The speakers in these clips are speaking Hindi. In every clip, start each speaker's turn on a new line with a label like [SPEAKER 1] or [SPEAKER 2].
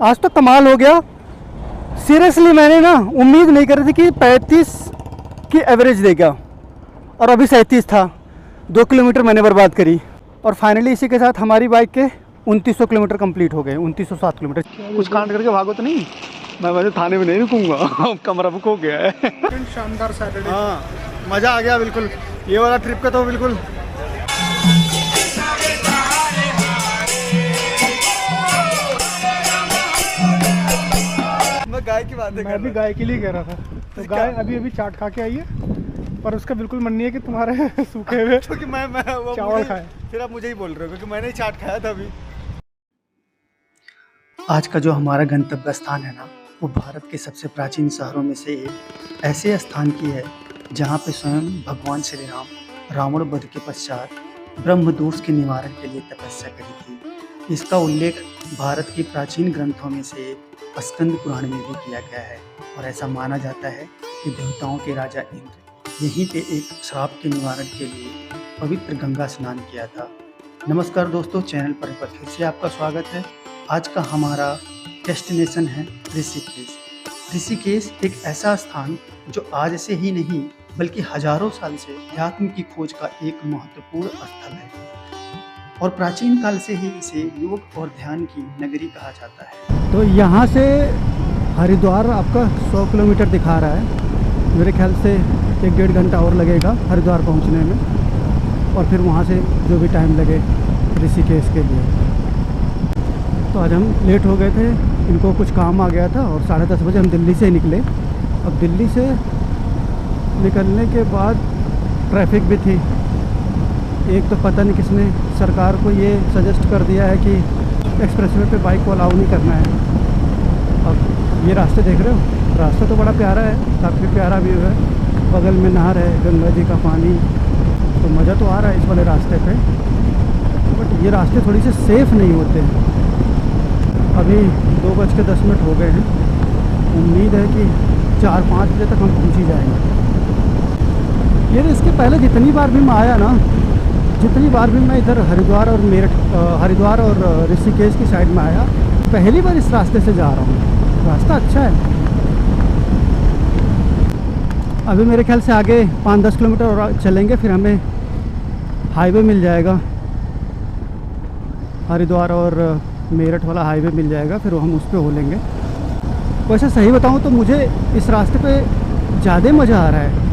[SPEAKER 1] आज तो कमाल हो गया। सीरियसली मैंने ना उम्मीद नहीं करी थी कि 35 की एवरेज देगा और अभी 37 था। 2 किलोमीटर मैंने बर्बाद करी और फाइनली इसी के साथ हमारी बाइक के 2900 किलोमीटर कंप्लीट हो गए। 2907 किलोमीटर। कुछ कांड करके भागो तो नहीं, मैं वैसे थाने में नहीं रुकूंगा। कमरा बुक हो गया है।
[SPEAKER 2] शानदार सैटरडे।
[SPEAKER 1] हाँ, मज़ा आ गया बिल्कुल। ये वाला ट्रिप का तो बिल्कुल मैं गाय की बात
[SPEAKER 2] मैं भी गाय के लिए कह रहा था। तो गाय अभी अभी चाट खा के आई है, पर उसका बिल्कुल मन नहीं है कि तुम्हारे सूखे हुए
[SPEAKER 1] क्योंकि मैं वो
[SPEAKER 2] चावल खाए।
[SPEAKER 1] फिर आप मुझे ही बोल रहे हो क्योंकि मैंने ही चाट खाया था अभी।
[SPEAKER 3] आज का जो हमारा गंतव्य स्थान है ना, वो भारत के सबसे प्राचीन शहरों में से एक ऐसे स्थान की है जहाँ पे स्वयं भगवान श्री राम रावण वध के पश्चात ब्रह्मदोष के निवारण के लिए तपस्या करी थी। इसका उल्लेख भारत के प्राचीन ग्रंथों में से स्कंद पुराण में भी किया गया है और ऐसा माना जाता है कि देवताओं के राजा इंद्र यहीं पे एक श्राप के निवारण के लिए पवित्र गंगा स्नान किया था। नमस्कार दोस्तों, चैनल पर फिर से आपका स्वागत है। आज का हमारा डेस्टिनेशन है ऋषिकेश। ऋषिकेश एक ऐसा स्थान जो आज से ही नहीं बल्कि हजारों साल से अध्यात्म की खोज का एक महत्वपूर्ण स्थल है और प्राचीन काल से ही इसे योग और ध्यान की नगरी कहा जाता है।
[SPEAKER 1] तो यहाँ से हरिद्वार आपका 100 किलोमीटर दिखा रहा है। मेरे ख्याल से 1-1.5 घंटा और लगेगा हरिद्वार पहुँचने में और फिर वहाँ से जो भी टाइम लगे ऋषिकेश के लिए। तो आज हम लेट हो गए थे, इनको कुछ काम आ गया था और 10:30 बजे हम दिल्ली से निकले। अब दिल्ली से निकलने के बाद ट्रैफिक भी थी। एक तो पता नहीं किसने सरकार को ये सजेस्ट कर दिया है कि एक्सप्रेसवे पे बाइक को अलाउ नहीं करना है। अब ये रास्ते देख रहे हो, रास्ता तो बड़ा प्यारा है, काफ़ी प्यारा व्यू है। बगल में नहर है, गंगा जी का पानी, तो मज़ा तो आ रहा है इस वाले रास्ते पे। बट ये रास्ते थोड़ी से सेफ़ नहीं होते हैं। अभी 2:10 हो गए हैं। उम्मीद है कि 4-5 बजे तक हम पहुँच ही जाएंगे। ये इसके पहले जितनी बार भी मैं आया ना, जितनी बार भी मैं इधर हरिद्वार और ऋषिकेश की साइड में आया, पहली बार इस रास्ते से जा रहा हूँ। रास्ता अच्छा है। अभी मेरे ख्याल से आगे 5-10 किलोमीटर और चलेंगे, फिर हमें हाईवे मिल जाएगा। हरिद्वार और मेरठ वाला हाईवे मिल जाएगा, फिर हम उस पर हो लेंगे। वैसे सही बताऊँ तो मुझे इस रास्ते पे ज़्यादा मज़ा आ रहा है।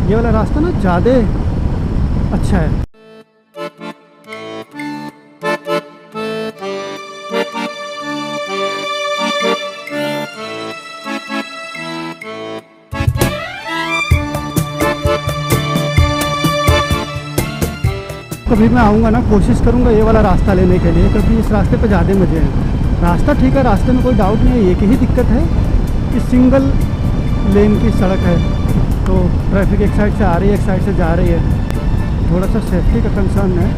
[SPEAKER 1] ये वाला रास्ता ना ज़्यादा अच्छा है। कभी मैं आऊँगा ना, कोशिश करूँगा ये वाला रास्ता लेने के लिए, क्योंकि इस रास्ते पे ज़्यादा मज़े हैं। रास्ता ठीक है, रास्ते में कोई डाउट नहीं है। एक ही दिक्कत है कि सिंगल लेन की सड़क है, तो ट्रैफिक एक साइड से आ रही है, एक साइड से जा रही है। थोड़ा सा सेफ्टी का कंसर्न है।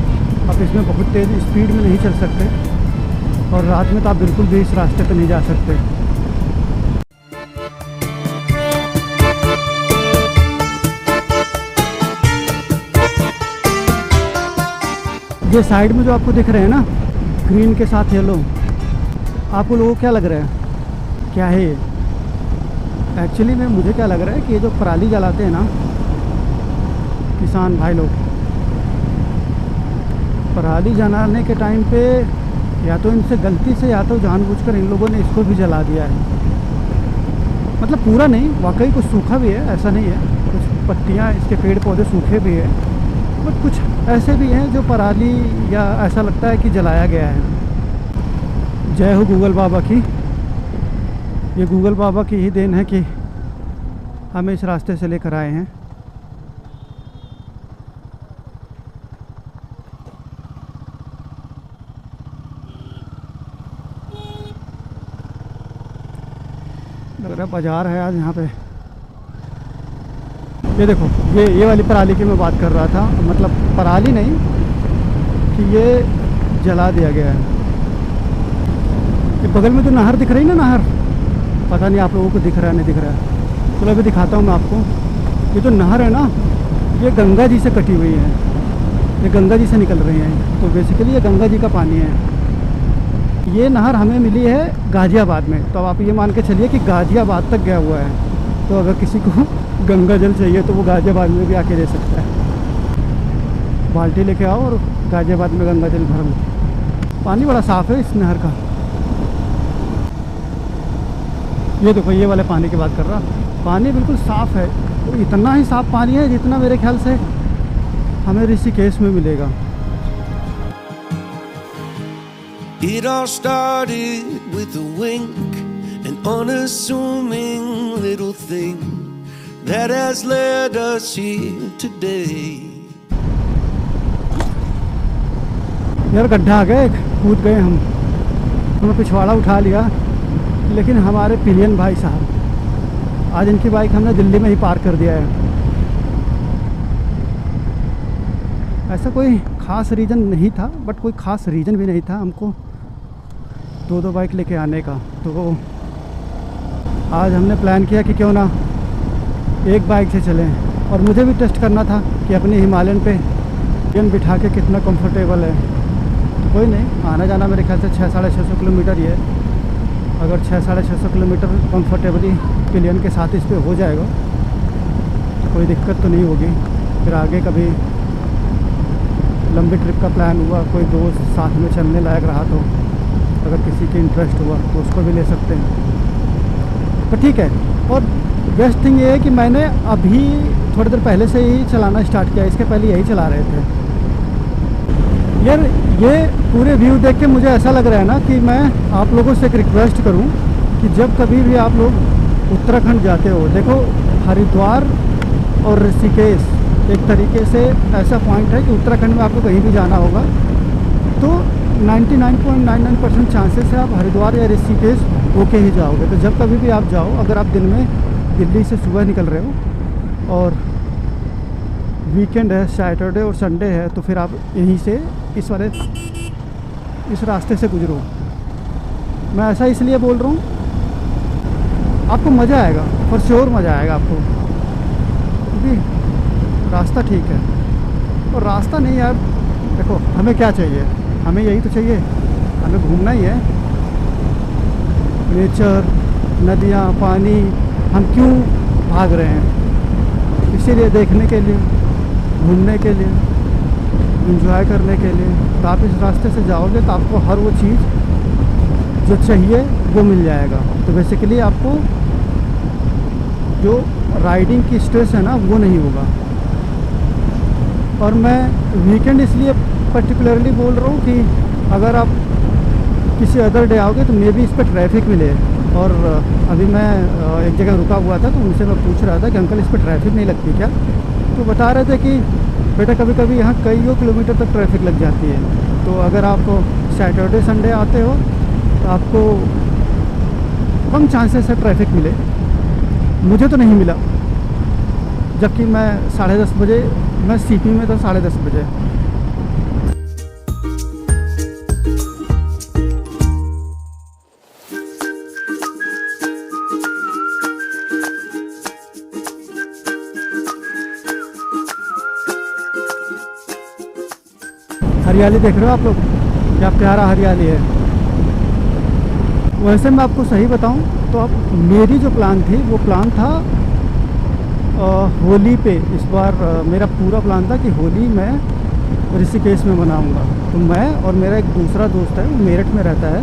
[SPEAKER 1] आप इसमें बहुत तेज़ स्पीड में नहीं चल सकते और रात में तो आप बिल्कुल भी इस रास्ते पे नहीं जा सकते। ये साइड में जो आपको दिख रहे हैं ना, ग्रीन के साथ येलो, आपको लोगों को क्या लग रहा है, क्या है ये? एक्चुअली में मुझे क्या लग रहा है कि ये जो पराली जलाते हैं ना किसान भाई लोग, पराली जलाने के टाइम पे या तो इनसे गलती से या तो जानबूझकर इन लोगों ने इसको भी जला दिया है। मतलब पूरा नहीं, वाकई कुछ सूखा भी है, ऐसा नहीं है। कुछ पत्तियाँ, इसके पेड़ पौधे सूखे भी हैं, बट कुछ ऐसे भी हैं जो पराली या ऐसा लगता है कि जलाया गया है। जय हो गूगल बाबा की। ये गूगल बाबा की ही देन है कि हमें इस रास्ते से लेकर आए हैं। लग रहा है बाजार है आज यहाँ पे। ये देखो, ये वाली पराली की मैं बात कर रहा था। मतलब पराली नहीं कि ये जला दिया गया है। ये बगल में जो नहर दिख रही है ना, नहर, पता नहीं आप लोगों को दिख रहा है नहीं दिख रहा है। चलो अभी दिखाता हूँ मैं आपको। ये जो नहर है ना, ये गंगा जी से कटी हुई है। ये गंगा जी से निकल रही हैं। तो बेसिकली ये गंगा जी का पानी है। ये नहर हमें मिली है गाज़ियाबाद में, तो अब आप ये मान के चलिए कि गाज़ियाबाद तक गया हुआ है। तो अगर किसी को गंगा जल चाहिए तो वो गाज़ियाबाद में भी आके ले सकता है। बाल्टी लेके आओ और गाज़ियाबाद में गंगा जल भर लो। पानी बड़ा साफ़ है इस नहर का। ये देखो ये वाले पानी की बात कर रहा, पानी बिल्कुल साफ़ है। तो इतना ही साफ़ पानी है जितना मेरे ख्याल से हमें ऋषिकेश में मिलेगा।
[SPEAKER 4] It all started with a wink, an unassuming little thing that has led us here today.
[SPEAKER 1] यार गड्ढा आ गया एक, कूद गए हम। हमें पिछवाड़ा उठा लिया, लेकिन हमारे पिलियन भाई साहब, आज इनकी बाइक हमने दिल्ली में ही पार्क कर दिया है। ऐसा कोई ख़ास रीज़न नहीं था, बट कोई ख़ास रीज़न भी नहीं था हमको दो बाइक लेके आने का। तो आज हमने प्लान किया कि क्यों ना एक बाइक से चलें, और मुझे भी टेस्ट करना था कि अपनी हिमालयन पे ट्रेन बिठा के कितना कंफर्टेबल है। तो कोई नहीं, आना जाना मेरे ख्याल से 600-650 किलोमीटर ही है। अगर 600-650 किलोमीटर कंफर्टेबली पिलियन के साथ इस पर हो जाएगा तो कोई दिक्कत तो नहीं होगी। फिर आगे कभी लंबी ट्रिप का प्लान हुआ, कोई दोस्त साथ में चलने लायक रहा तो अगर किसी की इंटरेस्ट हुआ तो उसको भी ले सकते हैं। तो ठीक है। और बेस्ट थिंग ये है कि मैंने अभी थोड़ी देर पहले से ही चलाना स्टार्ट किया, इसके पहले यही चला रहे थे। यार ये पूरे व्यू देख के मुझे ऐसा लग रहा है ना कि मैं आप लोगों से एक रिक्वेस्ट करूं कि जब कभी भी आप लोग उत्तराखंड जाते हो, देखो हरिद्वार और ऋषिकेश एक तरीके से ऐसा पॉइंट है कि उत्तराखंड में आपको कहीं भी जाना होगा तो 99.99% चांसेस है आप हरिद्वार या ऋषिकेश होके ही जाओगे। तो जब कभी भी आप जाओ, अगर आप दिन में दिल्ली से सुबह निकल रहे हो और वीकेंड है, सैटरडे और संडे है, तो फिर आप यहीं से इस रास्ते से गुजरो। मैं ऐसा इसलिए बोल रहा हूँ, आपको मज़ा आएगा, फॉर श्योर मज़ा आएगा आपको, क्योंकि रास्ता ठीक है। और रास्ता नहीं यार, देखो हमें क्या चाहिए, हमें यही तो चाहिए, हमें घूमना ही है। नेचर, नदियाँ, पानी, हम क्यों भाग रहे हैं? इसीलिए देखने के लिए, घूमने के लिए, एंजॉय करने के लिए। तो आप इस रास्ते से जाओगे तो आपको हर वो चीज़ जो चाहिए वो मिल जाएगा। तो बेसिकली आपको जो राइडिंग की स्ट्रेस है ना वो नहीं होगा। और मैं वीकेंड इसलिए पर्टिकुलरली बोल रहा हूँ कि अगर आप किसी अदर डे आओगे तो मे भी इस पर ट्रैफिक मिले। और अभी मैं एक जगह रुका हुआ था तो उनसे मैं पूछ रहा था कि अंकल इस पर ट्रैफिक नहीं लगती क्या? तो बता रहे थे कि बेटा कभी कभी यहाँ कईयों किलोमीटर तक ट्रैफिक लग जाती है। तो अगर आप सैटरडे संडे आते हो तो आपको कम चांसेस है ट्रैफिक मिले। मुझे तो नहीं मिला, जबकि मैं 10:30 बजे, मैं सीपी में था 10:30 बजे। हरियाली देख रहे हो आप लोग, क्या प्यारा हरियाली है। वैसे मैं आपको सही बताऊं तो अब मेरी जो प्लान थी वो प्लान था होली पे। इस बार मेरा पूरा प्लान था कि होली मैं ऋषिकेश में मनाऊंगा। तो मैं और मेरा एक दूसरा दोस्त है, वो मेरठ में रहता है,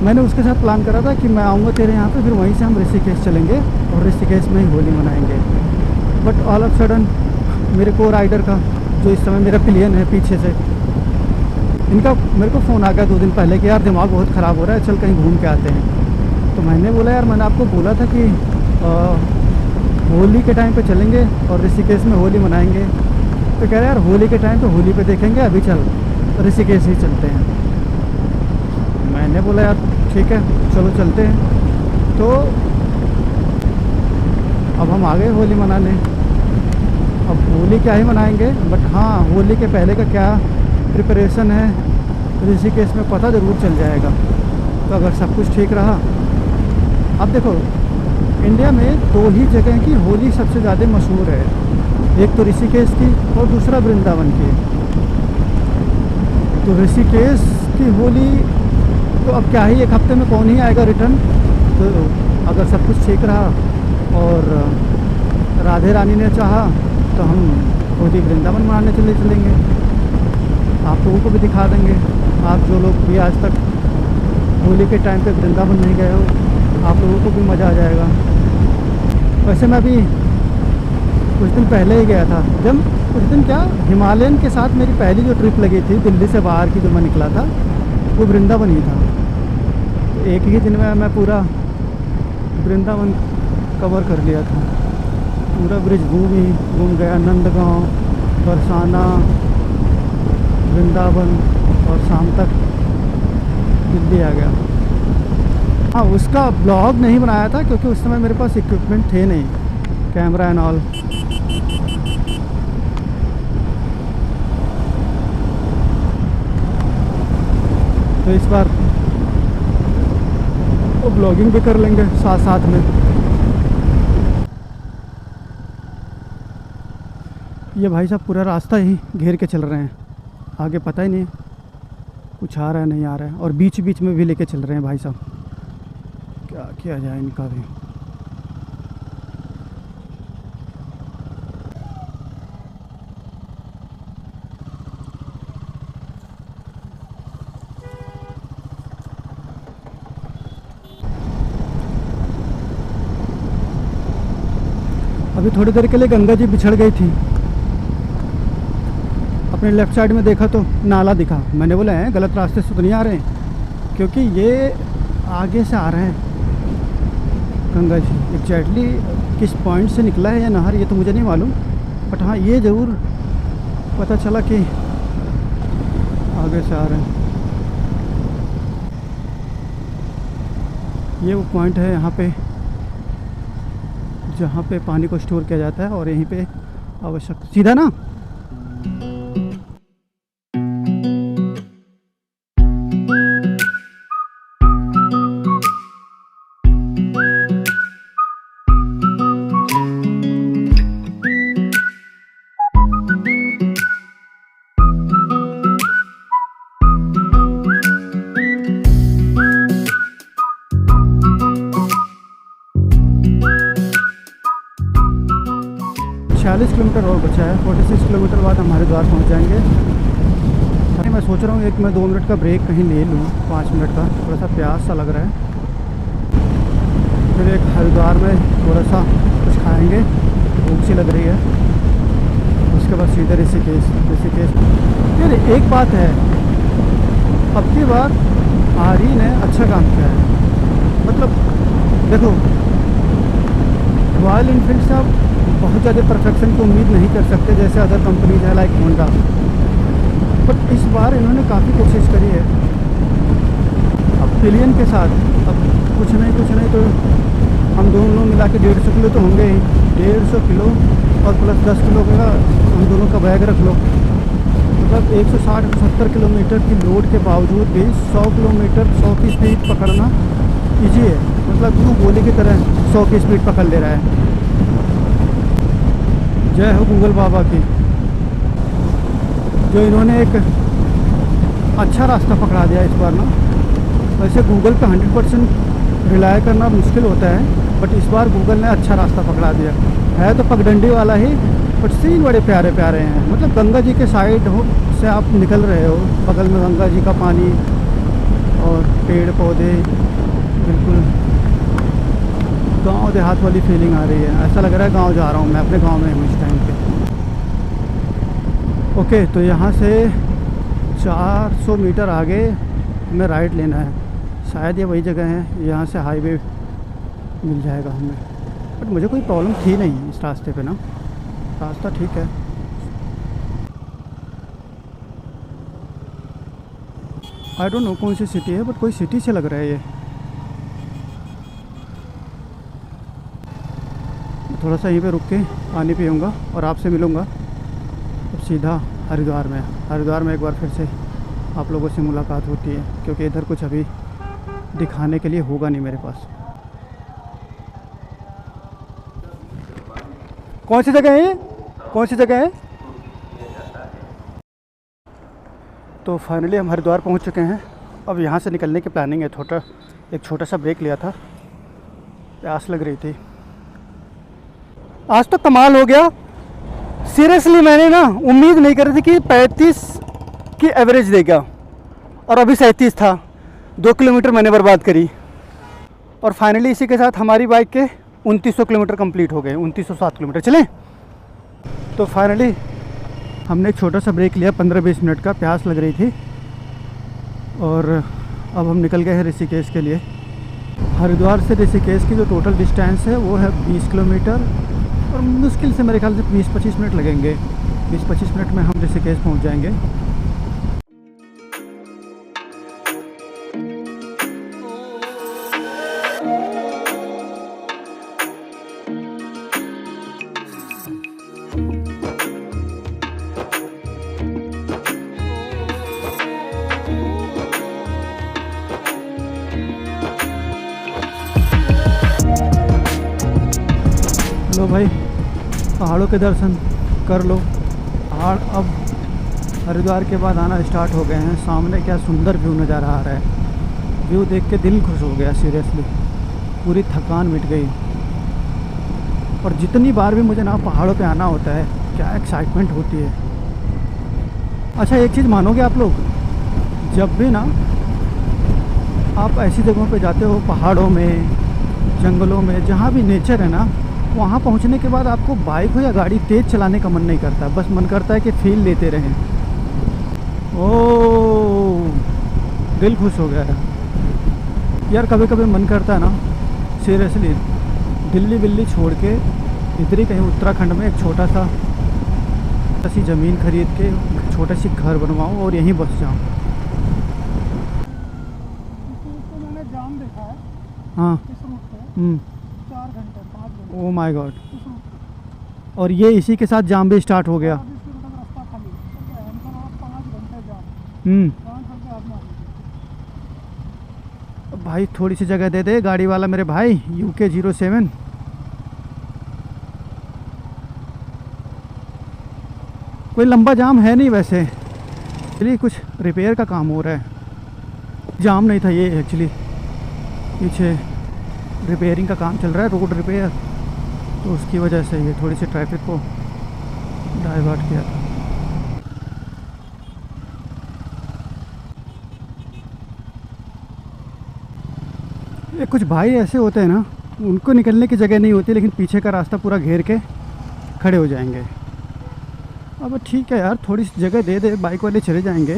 [SPEAKER 1] मैंने उसके साथ प्लान करा था कि मैं आऊँगा तेरे यहाँ पे, फिर वहीं से हम ऋषिकेश चलेंगे और ऋषिकेश में ही होली मनाएंगे। बट ऑल ऑफ सडन मेरे को राइडर का, जो इस समय मेरा पिलियन है पीछे से, इनका मेरे को फ़ोन आ गया 2 दिन पहले कि यार दिमाग बहुत ख़राब हो रहा है, चल कहीं घूम के आते हैं। तो मैंने बोला यार मैंने आपको बोला था कि होली के टाइम पे चलेंगे और ऋषिकेश में होली मनाएंगे। तो कह रहे यार होली के टाइम पे होली पे देखेंगे, अभी चल ऋषिकेश ही चलते हैं। मैंने बोला यार ठीक है चलो चलते हैं। तो अब हम आ गए होली मनाने। अब होली क्या ही मनाएंगे, बट हाँ होली के पहले का क्या प्रिपरेशन है ऋषिकेश में पता ज़रूर चल जाएगा। तो अगर सब कुछ ठीक रहा, अब देखो इंडिया में 2 ही जगह की होली सबसे ज़्यादा मशहूर है, एक तो ऋषिकेश की और दूसरा वृंदावन की। तो ऋषिकेश की होली तो अब क्या ही, एक हफ्ते में कौन ही आएगा रिटर्न। तो अगर सब कुछ ठीक रहा और राधे रानी ने चाहा तो हम होली वृंदावन मनाने चलेंगे। आप लोगों को भी दिखा देंगे। आप जो लोग भी आज तक होली के टाइम पे वृंदावन नहीं गए हो, आप लोगों को भी मज़ा आ जाएगा। वैसे मैं अभी कुछ दिन पहले ही गया था, जब कुछ दिन क्या, हिमालयन के साथ मेरी पहली जो ट्रिप लगी थी दिल्ली से बाहर की, जो मैं निकला था वो वृंदावन ही था। तो एक ही दिन में मैं पूरा वृंदावन कवर कर लिया था। पूरा ब्रिजभूमि घूम गया, नंदगांव, बरसाना, वृंदावन, और शाम तक दिल्ली आ गया। हाँ, उसका ब्लॉग नहीं बनाया था क्योंकि उस समय मेरे पास इक्विपमेंट थे नहीं, कैमरा एंड ऑल। तो इस बार वो ब्लॉगिंग भी कर लेंगे साथ साथ में। ये भाई साहब पूरा रास्ता ही घेर के चल रहे हैं, आगे पता ही नहीं कुछ आ रहा है नहीं आ रहा है, और बीच बीच में भी लेके चल रहे हैं भाई साहब। क्या किया जाए इनका भी। अभी थोड़ी देर के लिए गंगा जी बिछड़ गई थी। अपने लेफ़्ट साइड में देखा तो नाला दिखा। मैंने बोला है गलत रास्ते से तो नहीं आ रहे हैं, क्योंकि ये आगे से आ रहे हैं गंगा जी। एग्जैक्टली किस पॉइंट से निकला है या नहर ये तो मुझे नहीं मालूम, बट हाँ ये ज़रूर पता चला कि आगे से आ रहे हैं। ये वो पॉइंट है यहाँ पे जहाँ पे पानी को स्टोर किया जाता है, और यहीं पे आवश्यक सीधा ना। किलोमीटर और बचा है। 46 किलोमीटर बाद हम हरिद्वार पहुंच जाएंगे। अरे मैं सोच रहा हूँ एक मैं 2 मिनट का ब्रेक कहीं ले लूँ, 5 मिनट का, थोड़ा सा प्यास सा लग रहा है। फिर एक हरिद्वार में थोड़ा सा कुछ खाएंगे, भूख सी लग रही है। उसके बाद सीधे ऋषिकेश। फिर एक बात है, अब की बार आरी ने अच्छा काम किया है। मतलब देखो, रॉयल एनफील्ड से आप बहुत ज़्यादा परफेक्शन की उम्मीद नहीं कर सकते जैसे अदर कंपनीज है लाइक होंडा, बट इस बार इन्होंने काफ़ी कोशिश करी है। अब पिलियन के साथ अब कुछ नहीं तो हम दोनों मिला के 150 किलो तो होंगे ही। 150 किलो और प्लस 10 किलो का हम दोनों का बैग रख लो, मतलब 160-170 किलोमीटर की लोड के बावजूद भी 100 किलोमीटर 100 की स्पीड पकड़ना ईजी है। मतलब क्यों गोली की तरह 100 की स्पीड पकड़ ले रहा है। जय हो गूगल बाबा की, जो इन्होंने एक अच्छा रास्ता पकड़ा दिया इस बार ना। वैसे गूगल पे 100% रिलाय करना मुश्किल होता है, बट इस बार गूगल ने अच्छा रास्ता पकड़ा दिया है। तो पगडंडी वाला ही, बट सीन बड़े प्यारे प्यारे हैं। मतलब गंगा जी के साइड से आप निकल रहे हो, बगल में गंगा जी का पानी और पेड़ पौधे, बिल्कुल गांव देहात वाली फीलिंग आ रही है। ऐसा लग रहा है गांव जा रहा हूँ मैं, अपने गांव में हूँ इस टाइम पे। ओके, तो यहाँ से 400 मीटर आगे हमें राइट लेना है। शायद ये वही जगह है, यहाँ से हाईवे मिल जाएगा हमें। बट मुझे कोई प्रॉब्लम थी नहीं इस रास्ते पे ना, रास्ता ठीक है। आई डोंट नो कौन सी सिटी है, बट कोई सिटी से लग रहा है ये। थोड़ा सा यहीं पे रुक के पानी पीऊँगा और आपसे मिलूँगा। अब सीधा हरिद्वार में। हरिद्वार में एक बार फिर से आप लोगों से मुलाकात होती है, क्योंकि इधर कुछ अभी दिखाने के लिए होगा नहीं मेरे पास। कौन सी जगह है? कौन सी जगह है? तो फाइनली हम हरिद्वार पहुंच चुके हैं। अब यहाँ से निकलने की प्लानिंग है। एक छोटा सा ब्रेक लिया था, प्यास लग रही थी। आज तो कमाल हो गया सीरियसली, मैंने ना उम्मीद नहीं कर रही थी कि 35 की एवरेज देगा और अभी 37 था। 2 किलोमीटर मैंने बर्बाद करी और फाइनली इसी के साथ हमारी बाइक के 2900 किलोमीटर कंप्लीट हो गए। 2907 किलोमीटर चले। तो फाइनली हमने एक छोटा सा ब्रेक लिया 15-20 मिनट का, प्यास लग रही थी और अब हम निकल गए हैं ऋषिकेश के लिए। हरिद्वार से ऋषिकेश की जो टोटल डिस्टेंस है वो है 20 किलोमीटर और मुश्किल से मेरे ख्याल से 20-25 मिनट लगेंगे। 20-25 मिनट में हम ऋषिकेश पहुंच जाएंगे। लो भाई, पहाड़ों के दर्शन कर लो। पहाड़ अब हरिद्वार के बाद आना स्टार्ट हो गए हैं। सामने क्या सुंदर व्यू नज़ारा आ रहा है। व्यू देख के दिल खुश हो गया सीरियसली, पूरी थकान मिट गई। और जितनी बार भी मुझे ना पहाड़ों पे आना होता है, क्या एक्साइटमेंट होती है। अच्छा एक चीज़ मानोगे आप लोग, जब भी ना आप ऐसी जगहों पे जाते हो, पहाड़ों में, जंगलों में, जहाँ भी नेचर है ना, वहाँ पहुँचने के बाद आपको बाइक हो या गाड़ी तेज़ चलाने का मन नहीं करता, बस मन करता है कि फील लेते रहें। ओह, दिल खुश हो गया यार। कभी कभी मन करता है ना सीरियसली, दिल्ली विल्ली छोड़ के इधर ही कहीं उत्तराखंड में एक छोटा सा ऐसी ज़मीन खरीद के छोटा सी घर बनवाऊँ और यहीं बस जाऊँ।
[SPEAKER 2] तो मैंने जाम देखा है
[SPEAKER 1] हाँ।
[SPEAKER 2] इस रूट पे 4 घंटे 5 घंटे।
[SPEAKER 1] Oh my God.
[SPEAKER 2] इस रूट पे
[SPEAKER 1] और ये इसी के साथ जाम भी स्टार्ट हो गया।
[SPEAKER 2] अब इसके मतलब रास्ता खाली है। हमको 5 घंटे जाम वहाँ करके आदमी
[SPEAKER 1] भाई थोड़ी सी जगह दे दे गाड़ी वाला मेरे भाई। UK 07 कोई लंबा जाम है नहीं वैसे, चलिए कुछ रिपेयर का काम हो रहा है। जाम नहीं था ये, एक्चुअली पीछे रिपेयरिंग का काम चल रहा है, रोड रिपेयर, तो उसकी वजह से ये थोड़ी सी ट्रैफिक को डाइवर्ट किया था। ये कुछ भाई ऐसे होते हैं ना, उनको निकलने की जगह नहीं होती, लेकिन पीछे का रास्ता पूरा घेर के खड़े हो जाएंगे। अब ठीक है यार, थोड़ी सी जगह दे दे, बाइक वाले चले जाएंगे।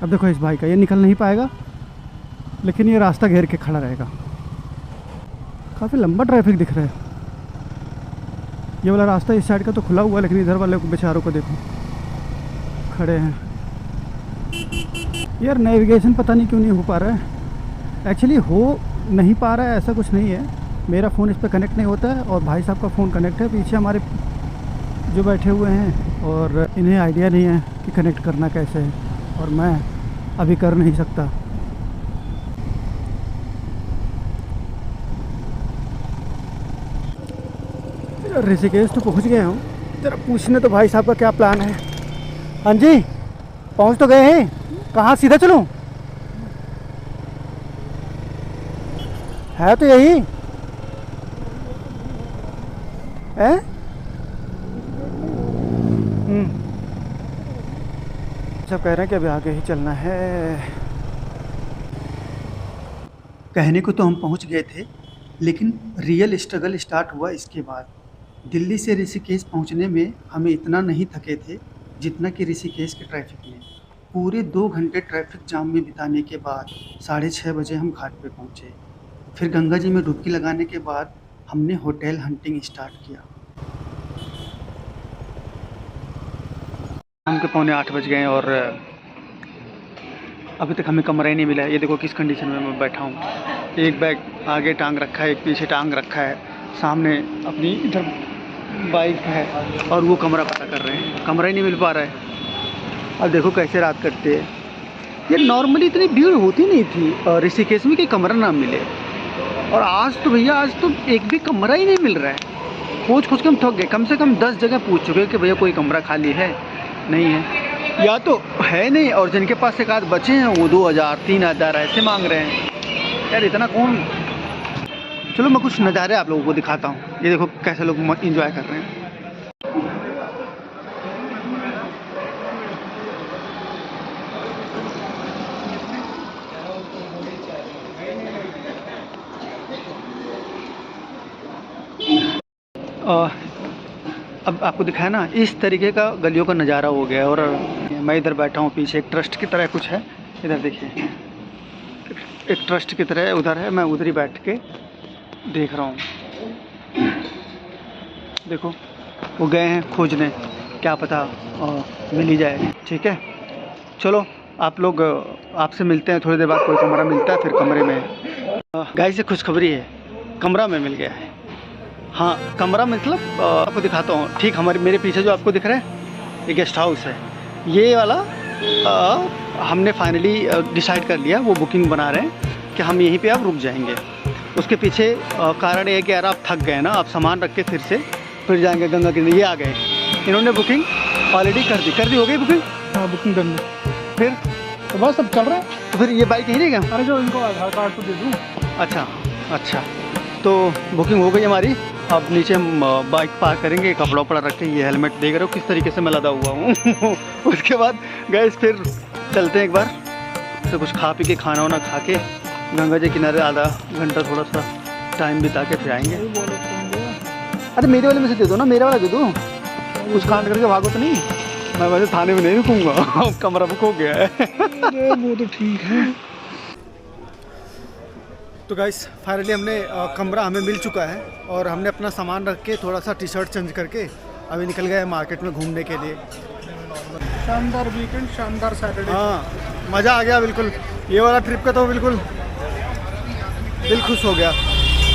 [SPEAKER 1] अब देखो इस भाई का, ये निकल नहीं पाएगा, लेकिन ये रास्ता घेर के खड़ा रहेगा। काफ़ी लंबा ट्रैफिक दिख रहा है। ये वाला रास्ता इस साइड का तो खुला हुआ है, लेकिन इधर वाले को बेचारों को देखो खड़े हैं। यार नेविगेशन पता नहीं क्यों नहीं हो पा रहा है। एक्चुअली हो नहीं पा रहा है, ऐसा कुछ नहीं है। मेरा फ़ोन इस पर कनेक्ट नहीं होता है और भाई साहब का फ़ोन कनेक्ट है। पीछे हमारे जो बैठे हुए हैं और इन्हें आइडिया नहीं है कि कनेक्ट करना कैसे है, और मैं अभी कर नहीं सकता। ऋषिकेश तो पहुंच गए हूँ। जरा पूछने तो भाई साहब का क्या प्लान है। हाँ जी, पहुंच तो गए हैं। कहाँ सीधा चलूँ? है तो यही है। सब कह रहे हैं कि अभी आगे ही चलना है।
[SPEAKER 3] कहने को तो हम पहुंच गए थे, लेकिन रियल स्ट्रगल स्टार्ट हुआ इसके बाद। दिल्ली से ऋषिकेश पहुंचने में हमें इतना नहीं थके थे जितना कि ऋषिकेश के ट्रैफिक में। पूरे 2 घंटे ट्रैफिक जाम में बिताने के बाद 6:30 बजे हम घाट पे पहुंचे। फिर गंगा जी में डुबकी लगाने के बाद हमने होटल हंटिंग स्टार्ट किया।
[SPEAKER 1] शाम के 7:45 बज गए और अभी तक हमें कमरा ही नहीं मिला है। ये देखो किस कंडीशन में मैं बैठा हूँ। एक बैग आगे टांग रखा है, एक पीछे टांग रखा है, सामने अपनी इधर बाइक है और वो कमरा पता कर रहे हैं। कमरा ही नहीं मिल पा रहा है। अब देखो कैसे रात कटते हैं। ये नॉर्मली इतनी भीड़ होती नहीं थी ऋषिकेश में कि कमरा ना मिले, और आज तो भैया आज तो एक भी कमरा ही नहीं मिल रहा है। खोज खोज के हम थक गए। कम से कम 10 जगह पूछ चुके कि भैया कोई कमरा खाली है, नहीं है। या तो है नहीं, और जिनके पास एक आध बचे हैं वो 2000 3000 ऐसे मांग रहे हैं। यार इतना कौन। चलो मैं कुछ नज़ारे आप लोगों को दिखाता हूँ। ये देखो कैसे लोग इंजॉय कर रहे हैं। अब आपको दिखाया ना, इस तरीके का गलियों का नज़ारा हो गया। और मैं इधर बैठा हूँ पीछे, एक ट्रस्ट की तरह कुछ है इधर देखिए, एक ट्रस्ट की तरह उधर है, मैं उधर ही बैठ के देख रहा हूँ। देखो वो गए हैं खोजने, क्या पता मिल ही जाए। ठीक है चलो आप लोग, आपसे मिलते हैं थोड़ी देर बाद। कोई कमरा मिलता है फिर कमरे में। गाइस से खुशखबरी है, कमरा में मिल गया है। हाँ कमरा मतलब आपको दिखाता हूँ। ठीक मेरे पीछे जो आपको दिख रहा है ये गेस्ट हाउस है। ये वाला हमने फाइनली डिसाइड कर लिया, वो बुकिंग बना रहे हैं कि हम यहीं पे अब रुक जाएंगे। उसके पीछे कारण ये है कि यार आप थक गए ना, आप सामान रख के फिर जाएंगे गंगा किनारे। ये आ गए, इन्होंने बुकिंग ऑलरेडी कर दी हो गई बुकिंग।
[SPEAKER 2] हाँ बुकिंग कर ली,
[SPEAKER 1] फिर
[SPEAKER 2] तो बस अब चल रहा है।
[SPEAKER 1] तो फिर ये बाइक यहीं रहेगा।
[SPEAKER 2] अरे जो इनको आधार कार्ड तो दे दूँ।
[SPEAKER 1] अच्छा तो बुकिंग हो गई हमारी। अब नीचे हम बाइक पार्क करेंगे, कपड़ा उपड़ा रख के। ये हेलमेट देख रहे हो किस तरीके से मैं लदा हुआ हूँ। उसके बाद गाइस फिर चलते हैं एक बार, तो कुछ खा पी के खाना वाना खा के गंगा जी किनारे आधा घंटा थोड़ा सा टाइम बिता के फिर आएंगे। अरे मेरे वाले में से दे दो ना, मेरा वाला दे दो। कुछ कांड करके भागो तो नहीं, मैं वैसे थाने में नहीं रुकूंगा। कमरा बुक हो गया है।
[SPEAKER 2] वो तो ठीक है।
[SPEAKER 1] तो गाइस फाइनली हमने कमरा हमें मिल चुका है, और हमने अपना सामान रख के थोड़ा सा टी शर्ट चेंज करके अभी निकल गए मार्केट में घूमने के लिए।
[SPEAKER 2] शानदार वीकेंड, शानदार सैटरडे।
[SPEAKER 1] हाँ मज़ा आ गया बिल्कुल। ये वाला ट्रिप का तो बिल्कुल दिल खुश हो गया।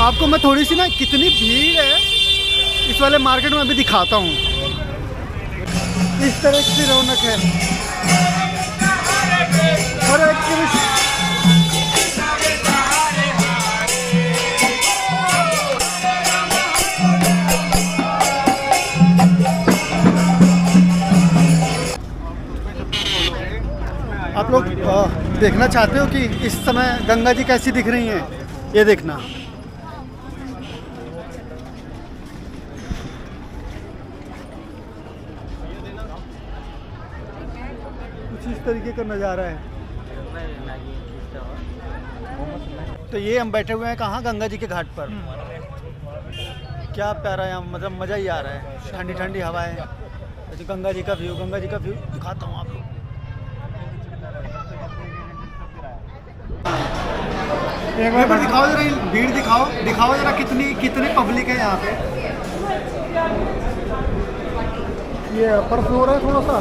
[SPEAKER 1] आपको मैं थोड़ी सी ना कितनी भीड़ है इस वाले मार्केट में अभी दिखाता हूँ। इस तरह की रौनक है। और आप लोग देखना चाहते हो कि इस समय गंगा जी कैसी दिख रही हैं, ये देखना। कुछ इस तरीके का नज़ारा है। तो ये हम बैठे हुए हैं कहाँ, गंगा जी के घाट पर। क्या प्यारा है, मतलब मज़ा ही आ रहा है। ठंडी ठंडी हवाएं, गंगा जी का व्यू दिखाता हूँ आपको। एक बार दिखाओ जरा, भीड़ दिखाओ जरा, कितनी पब्लिक है यहाँ पे।
[SPEAKER 2] ये अपर फ्लोर है थोड़ा सा,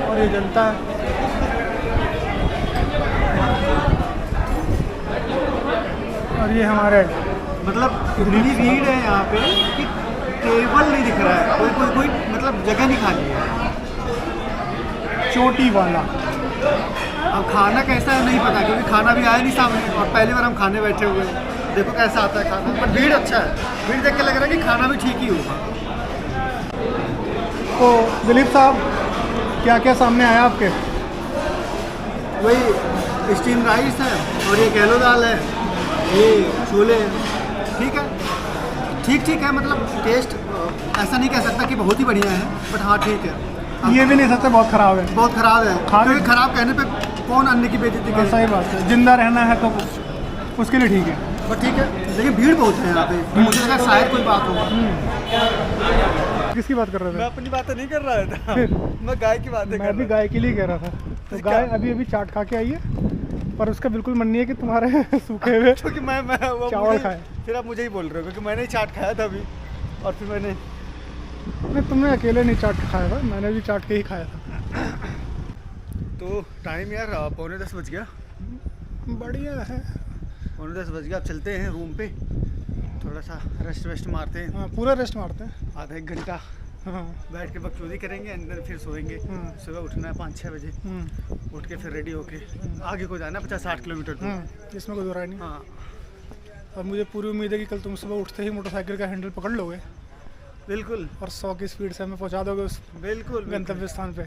[SPEAKER 2] और ये जनता है। और ये हमारे
[SPEAKER 1] मतलब इतनी भीड़ है यहाँ पे कि टेबल नहीं दिख रहा है, कोई मतलब जगह नहीं खाली है।
[SPEAKER 2] चोटी वाला।
[SPEAKER 1] अब खाना कैसा है नहीं पता, क्योंकि खाना भी आया नहीं सामने, और पहली बार हम खाने बैठे हुए हैं। देखो कैसा आता है खाना, पर भीड़ अच्छा है। भीड़ देख के लग रहा है कि खाना भी ठीक ही होगा।
[SPEAKER 2] तो दिलीप साहब क्या क्या सामने आया आपके?
[SPEAKER 1] वही स्टीम राइस है, और ये कैलो दाल है, ये छोले। ठीक है, मतलब टेस्ट ऐसा नहीं कह सकता कि बहुत ही बढ़िया है, बट हाँ ठीक है।
[SPEAKER 2] ये भी नहीं सकते बहुत ख़राब है।
[SPEAKER 1] बहुत ख़राब है, क्योंकि ख़राब कहने पे कौन अन्न की बेइज्जती करे।
[SPEAKER 2] सही बात है, जिंदा रहना है तो उसके लिए ठीक है।
[SPEAKER 1] पर ठीक है, लेकिन भीड़ बहुत है यहाँ पे। मुझे लगा शायद कोई बात होगा।
[SPEAKER 2] किसकी बात कर रहे थे?
[SPEAKER 1] मैं अपनी बातें नहीं कर रहा था, मैं गाय की बातें कर रहा था।
[SPEAKER 2] मैं भी गाय के लिए कह रहा था। तो गाय अभी चाट खा के आई है, पर उसका बिल्कुल मन नहीं है कि तुम्हारे सूखे हुए
[SPEAKER 1] क्योंकि मैं वो
[SPEAKER 2] चावल खाए।
[SPEAKER 1] फिर आप मुझे ही बोल रहे हो, क्योंकि मैंने ही चाट खाया था अभी, और फिर मैंने
[SPEAKER 2] नहीं, तुमने अकेले नहीं चाट खाया था, मैंने भी चाट के ही खाया था।
[SPEAKER 1] तो टाइम यार 9:45 बज गया।
[SPEAKER 2] बढ़िया है,
[SPEAKER 1] 9:45 बज गया। अब चलते हैं रूम पे, थोड़ा सा रेस्ट मारते हैं।
[SPEAKER 2] हाँ पूरा रेस्ट मारते हैं।
[SPEAKER 1] आधा एक घंटा
[SPEAKER 2] हाँ
[SPEAKER 1] बैठ के बकचोदी करेंगे, अंदर फिर सोएंगे। सुबह उठना है 5-6 बजे, उठ के फिर रेडी होके आगे को जाना है 50-60 किलोमीटर दूर।
[SPEAKER 2] इसमें कोई दोहराई नहीं।
[SPEAKER 1] हाँ
[SPEAKER 2] और मुझे पूरी उम्मीद है कि कल तुम सुबह उठते ही मोटरसाइकिल का हैंडल पकड़ लोगे
[SPEAKER 1] बिल्कुल
[SPEAKER 2] और 100 की स्पीड से हमें पहुंचा दोगे उस
[SPEAKER 1] बिल्कुल
[SPEAKER 2] गंतव्य स्थान पे।